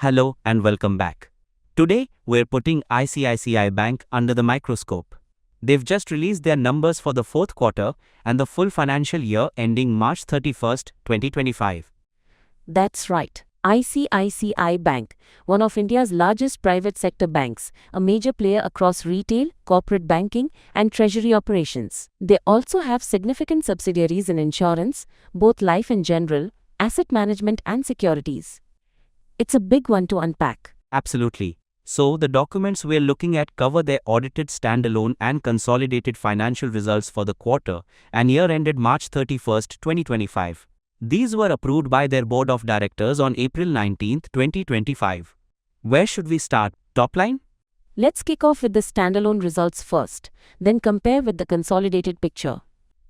Hello and welcome back. Today, we're putting ICICI Bank under the microscope. They've just released their numbers for the fourth quarter and the full financial year ending March 31st, 2025. That's right. ICICI Bank, one of India's largest private sector banks, a major player across retail, corporate banking, and treasury operations. They also have significant subsidiaries in insurance, both life and general, asset management, and securities. It's a big one to unpack. Absolutely. So, the documents we're looking at cover their audited standalone and consolidated financial results for the quarter and year ended March 31st, 2025. These were approved by their board of directors on April 19, 2025. Where should we start? Top line? Let's kick off with the standalone results first, then compare with the consolidated picture.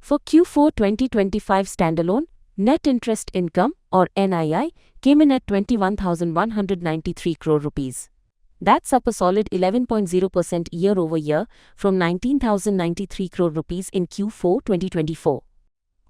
For Q4 2025 standalone, net interest income, or NII, came in at 21,193 crore rupees. That's up a solid 11.0% year-over-year from 19,093 crore rupees in Q4 2024.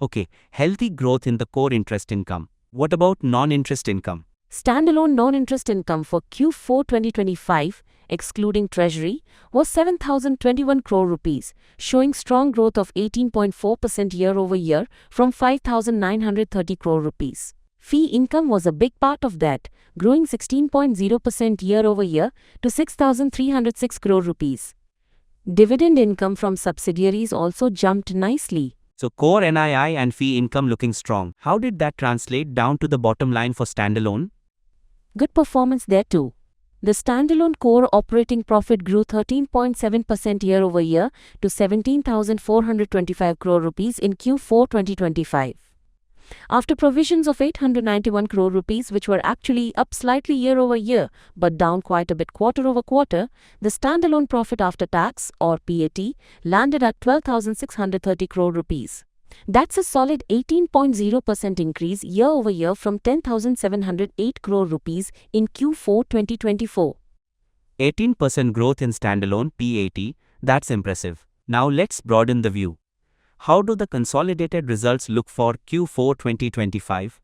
Okay, healthy growth in the core interest income. What about non-interest income? Standalone non-interest income for Q4 2025, excluding treasury, was 7,021 crore rupees, showing strong growth of 18.4% year-over-year from 5,930 crore rupees. Fee income was a big part of that, growing 16.0% year-over-year to 6,306 crore rupees. Dividend income from subsidiaries also jumped nicely. So, core NII and fee income looking strong. How did that translate down to the bottom line for standalone? Good performance there too. The standalone core operating profit grew 13.7% year-over-year to 17,425 crore rupees in Q4 2025. After provisions of 891 crore rupees, which were actually up slightly year-over-year but down quite a bit quarter-over-quarter, the standalone profit after tax, or PAT, landed at 12,630 crore rupees. That's a solid 18.0% increase year-over-year from 10,708 crore rupees in Q4 2024. 18% growth in standalone PAT, that's impressive. Now let's broaden the view. How do the consolidated results look for Q4 2025?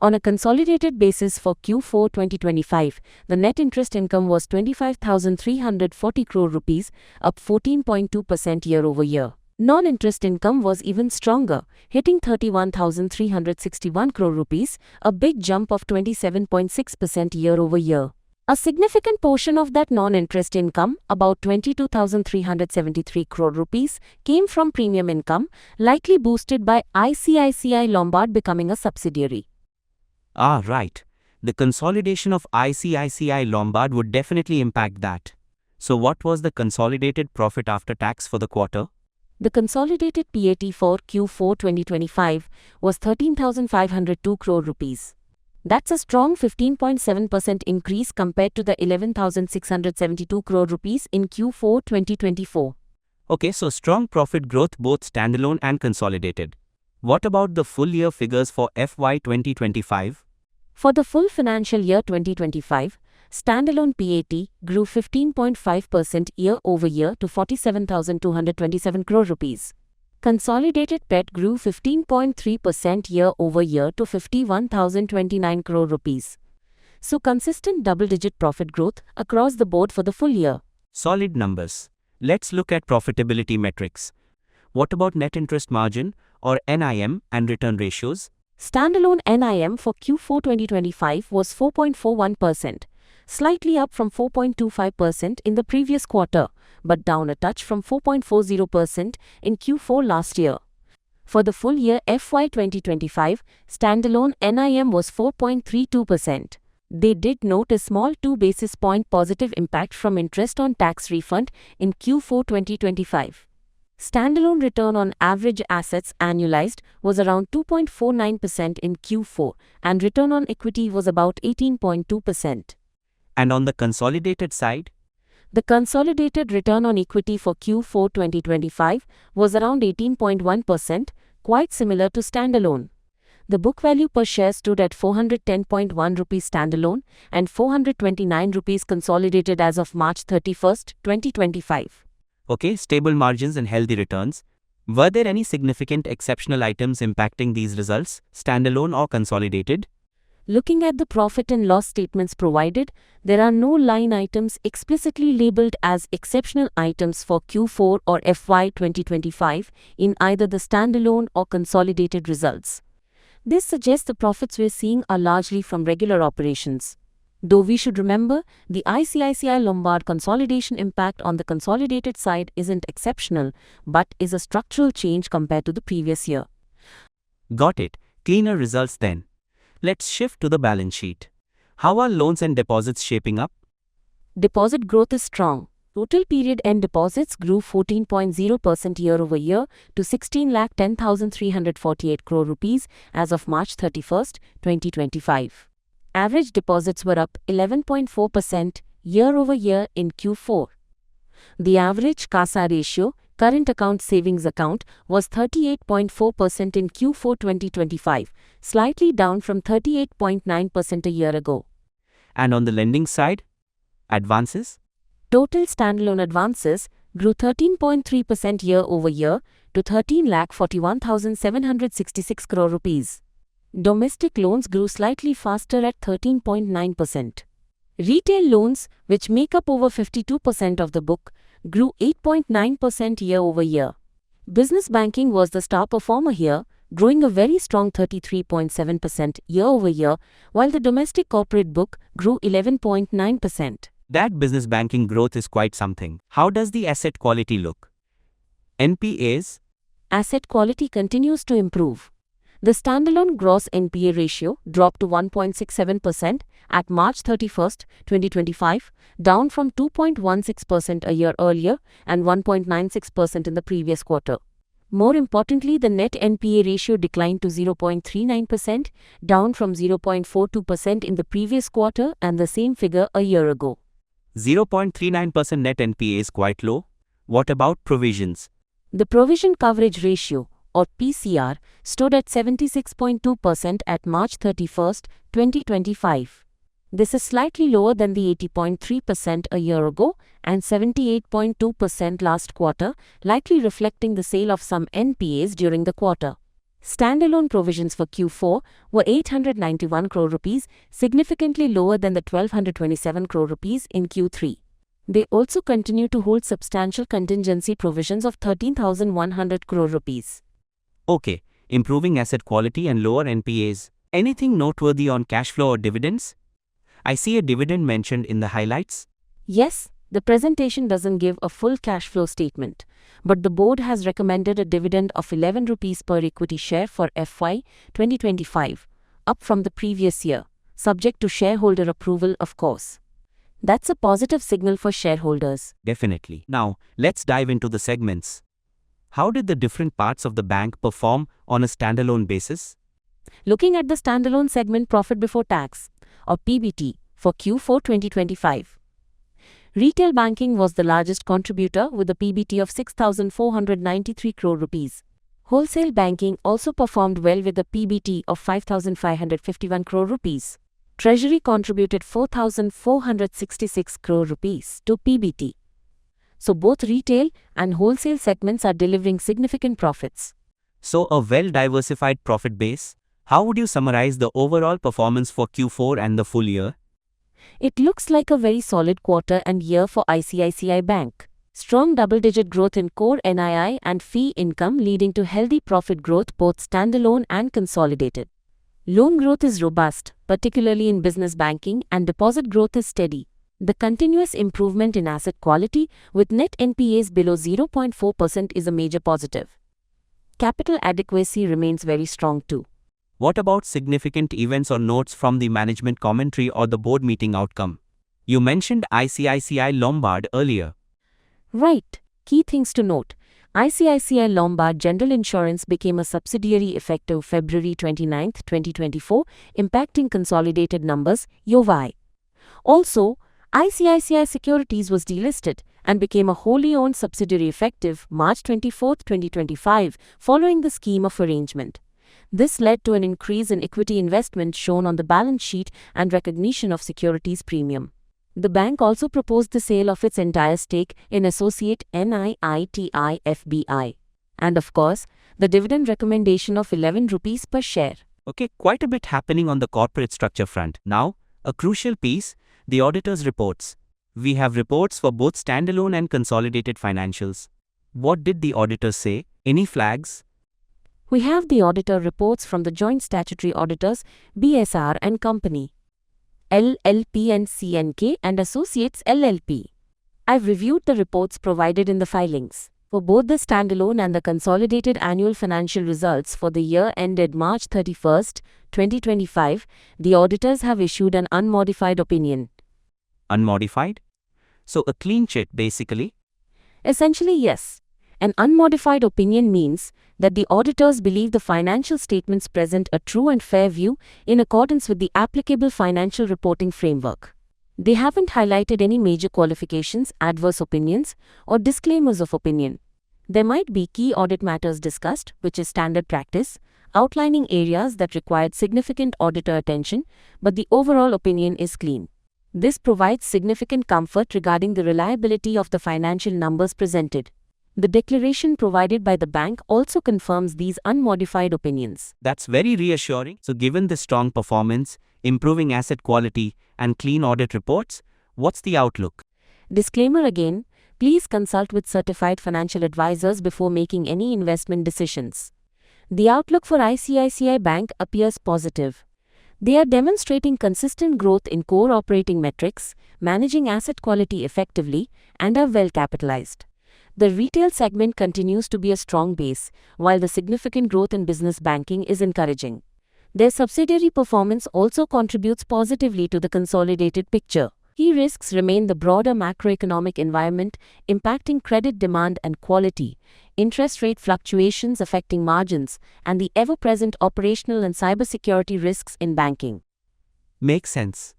On a consolidated basis for Q4 2025, the net interest income was 25,340 crore rupees, up 14.2% year-over-year. Non-interest income was even stronger, hitting 31,361 crore rupees, a big jump of 27.6% year-over-year. A significant portion of that non-interest income, about 22,373 crore rupees, came from premium income, likely boosted by ICICI Lombard becoming a subsidiary. Ah, right. The consolidation of ICICI Lombard would definitely impact that. So, what was the consolidated profit after tax for the quarter? The consolidated PAT for Q4 2025 was 13,502 crore rupees. That's a strong 15.7% increase compared to the 11,672 crore rupees in Q4 2024. Okay, so strong profit growth both standalone and consolidated. What about the full year figures for FY 2025? For the full financial year 2025, standalone PAT grew 15.5% year-over-year to 47,227 crore rupees. Consolidated PAT grew 15.3% year-over-year to 51,029 crore rupees. So consistent double-digit profit growth across the board for the full year. Solid numbers. Let's look at profitability metrics. What about net interest margin, or NIM, and return ratios? Standalone NIM for Q4 2025 was 4.41%, slightly up from 4.25% in the previous quarter, but down a touch from 4.40% in Q4 last year. For the full year FY 2025, standalone NIM was 4.32%. They did note a small 2 basis point positive impact from interest on tax refund in Q4 2025. Standalone return on average assets annualized was around 2.49% in Q4, and return on equity was about 18.2%. And on the consolidated side? The consolidated return on equity for Q4 2025 was around 18.1%, quite similar to standalone. The book value per share stood at 410.1 rupees standalone and 429 rupees consolidated as of March 31st, 2025. Okay, stable margins and healthy returns. Were there any significant exceptional items impacting these results, standalone or consolidated? Looking at the profit and loss statements provided, there are no line items explicitly labeled as exceptional items for Q4 or FY 2025 in either the standalone or consolidated results. This suggests the profits we're seeing are largely from regular operations. Though we should remember, the ICICI Lombard consolidation impact on the consolidated side isn't exceptional, but is a structural change compared to the previous year. Got it. Cleaner results then. Let's shift to the balance sheet. How are loans and deposits shaping up? Deposit growth is strong. Total period-end deposits grew 14.0% year-over-year to 16,10,348 crore rupees as of March 31, 2025. Average deposits were up 11.4% year-over-year in Q4. The average CASA ratio, current account savings account, was 38.4% in Q4 2025, slightly down from 38.9% a year ago. And on the lending side, advances? Total standalone advances grew 13.3% year-over-year to 13,41,766 crore rupees. Domestic loans grew slightly faster at 13.9%. Retail loans, which make up over 52% of the book, grew 8.9% year-over-year. Business banking was the star performer here, growing a very strong 33.7% year-over-year, while the domestic corporate book grew 11.9%. That business banking growth is quite something. How does the asset quality look? NPAs? Asset quality continues to improve. The standalone gross NPA ratio dropped to 1.67% at March 31, 2025, down from 2.16% a year earlier and 1.96% in the previous quarter. More importantly, the net NPA ratio declined to 0.39%, down from 0.42% in the previous quarter and the same figure a year ago. 0.39% net NPA is quite low. What about provisions? The provision coverage ratio, or PCR, stood at 76.2% at March 31, 2025. This is slightly lower than the 80.3% a year ago and 78.2% last quarter, likely reflecting the sale of some NPAs during the quarter. Standalone provisions for Q4 were 891 crore rupees, significantly lower than the 1227 crore rupees in Q3. They also continue to hold substantial contingency provisions of 13,100 crore rupees. Okay, improving asset quality and lower NPAs. Anything noteworthy on cash flow or dividends? I see a dividend mentioned in the highlights. Yes, the presentation doesn't give a full cash flow statement, but the board has recommended a dividend of 11 rupees per equity share for FY 2025, up from the previous year, subject to shareholder approval, of course. That's a positive signal for shareholders. Definitely. Now, let's dive into the segments. How did the different parts of the bank perform on a standalone basis? Looking at the standalone segment profit before tax, or PBT, for Q4 2025. Retail banking was the largest contributor with a PBT of 6,493 crore rupees. Wholesale banking also performed well with a PBT of 5,551 crore rupees. Treasury contributed 4,466 crore rupees to PBT. So both retail and wholesale segments are delivering significant profits. So a well-diversified profit base. How would you summarize the overall performance for Q4 and the full year? It looks like a very solid quarter and year for ICICI Bank. Strong double-digit growth in core NII and fee income leading to healthy profit growth both standalone and consolidated. Loan growth is robust, particularly in business banking, and deposit growth is steady. The continuous improvement in asset quality with net NPAs below 0.4% is a major positive. Capital adequacy remains very strong too. What about significant events or notes from the management commentary or the board meeting outcome? You mentioned ICICI Lombard earlier. Right. Key things to note. ICICI Lombard General Insurance became a subsidiary effective February 29, 2024, impacting consolidated numbers, YoY. Also, ICICI Securities was delisted and became a wholly owned subsidiary effective March 24, 2025, following the scheme of arrangement. This led to an increase in equity investment shown on the balance sheet and recognition of securities premium. The bank also proposed the sale of its entire stake in associate NIIT-FBI. And of course, the dividend recommendation of 11 rupees per share. Okay, quite a bit happening on the corporate structure front. Now, a crucial piece, the auditor's reports. We have reports for both standalone and consolidated financials. What did the auditors say? Any flags? We have the auditor reports from the joint statutory auditors BSR and Company, LLP and CNK and Associates LLP. I've reviewed the reports provided in the filings. For both the standalone and the consolidated annual financial results for the year ended March 31st, 2025, the auditors have issued an unmodified opinion. Unmodified? So a clean chit basically? Essentially, yes. An unmodified opinion means that the auditors believe the financial statements present a true and fair view in accordance with the applicable financial reporting framework. They haven't highlighted any major qualifications, adverse opinions, or disclaimers of opinion. There might be key audit matters discussed, which is standard practice, outlining areas that required significant auditor attention, but the overall opinion is clean. This provides significant comfort regarding the reliability of the financial numbers presented. The declaration provided by the bank also confirms these unmodified opinions. That's very reassuring. So given the strong performance, improving asset quality, and clean audit reports, what's the outlook? Disclaimer again, please consult with certified financial advisors before making any investment decisions. The outlook for ICICI Bank appears positive. They are demonstrating consistent growth in core operating metrics, managing asset quality effectively, and are well capitalized. The retail segment continues to be a strong base, while the significant growth in business banking is encouraging. Their subsidiary performance also contributes positively to the consolidated picture. Key risks remain the broader macroeconomic environment impacting credit demand and quality, interest rate fluctuations affecting margins, and the ever-present operational and cybersecurity risks in banking. Makes sense.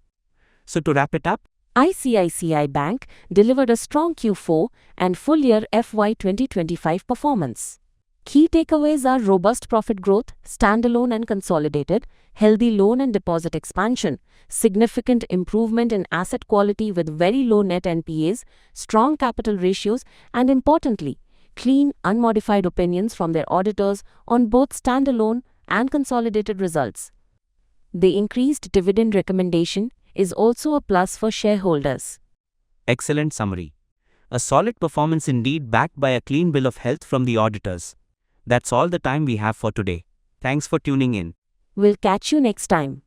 So to wrap it up, ICICI Bank delivered a strong Q4 and full-year FY 2025 performance. Key takeaways are robust profit growth, standalone and consolidated, healthy loan and deposit expansion, significant improvement in asset quality with very low net NPAs, strong capital ratios, and importantly, clean, unmodified opinions from their auditors on both standalone and consolidated results. The increased dividend recommendation is also a plus for shareholders. excellent summary. A solid performance indeed, backed by a clean bill of health from the auditors. That's all the time we have for today. Thanks for tuning in. We'll catch you next time.